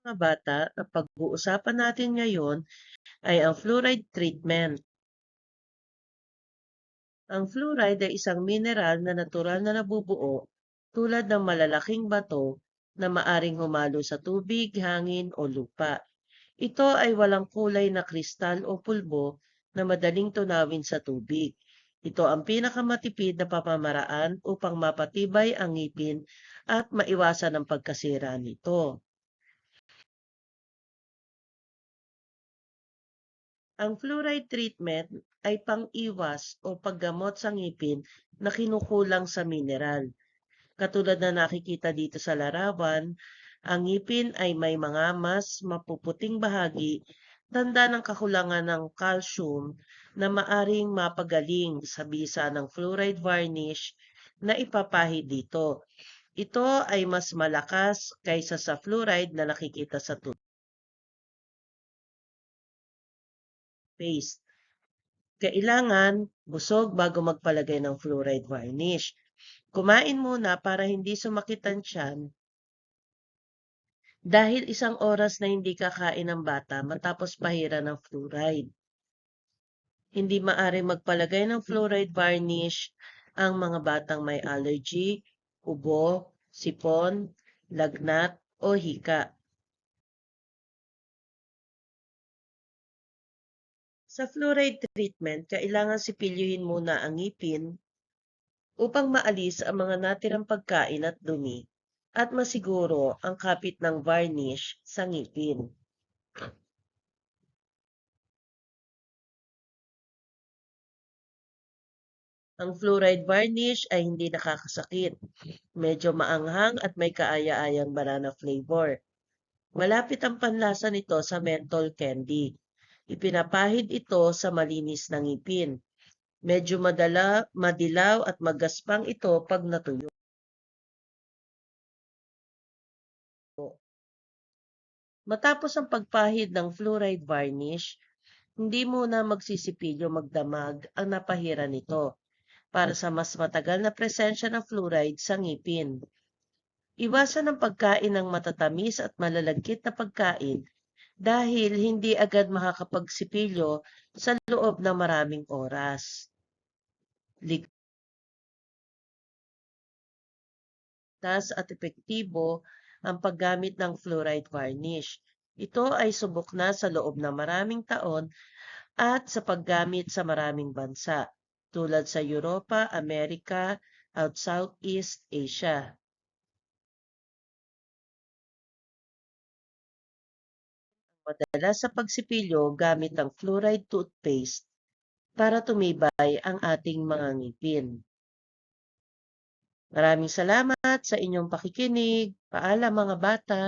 Mga bata, ang pag-uusapan natin ngayon ay ang fluoride treatment. Ang fluoride ay isang mineral na natural na nabubuo tulad ng malalaking bato na maaring humalo sa tubig, hangin o lupa. Ito ay walang kulay na kristal o pulbo na madaling tunawin sa tubig. Ito ang pinakamatipid na pamamaraan upang mapatibay ang ngipin at maiwasan ang pagkasira nito. Ang fluoride treatment ay pang-iwas o paggamot sa ngipin na kinukulang sa mineral. Katulad na nakikita dito sa larawan, ang ngipin ay may mga mas mapuputing bahagi, tanda ng kakulangan ng calcium na maaring mapagaling sa bisa ng fluoride varnish na ipapahid dito. Ito ay mas malakas kaysa sa fluoride na nakikita sa toothpaste. Kailangan busog bago magpalagay ng fluoride varnish. Kumain muna para hindi sumakit ang tiyan dahil isang oras na hindi kakain ng bata matapos pahiran ng fluoride. Hindi maari magpalagay ng fluoride varnish ang mga batang may allergy, ubo, sipon, lagnat o hika. Sa fluoride treatment, kailangan sipilyuhin muna ang ngipin upang maalis ang mga natirang pagkain at dumi at masiguro ang kapit ng varnish sa ngipin. Ang fluoride varnish ay hindi nakakasakit. Medyo maanghang at may kaaya-ayang banana flavor. Malapit ang panlasa nito sa menthol candy. Ipinapahid ito sa malinis na ngipin. Medyo madilaw at magaspang ito pag natuyo. Matapos ang pagpahid ng fluoride varnish, hindi muna magsisipilyo magdamag ang napahiran nito para sa mas matagal na presensya ng fluoride sa ngipin. Iwasan ang pagkain ng matatamis at malalagkit na pagkain dahil hindi agad makakapagsipilyo sa loob ng maraming oras. Ligtas at epektibo ang paggamit ng fluoride varnish. Ito ay subok na sa loob ng maraming taon at sa paggamit sa maraming bansa, tulad sa Europa, Amerika, at Southeast Asia. Madalas sa pagsipilyo gamit ang fluoride toothpaste para tumibay ang ating mga ngipin. Maraming salamat sa inyong pakikinig. Paalam mga bata.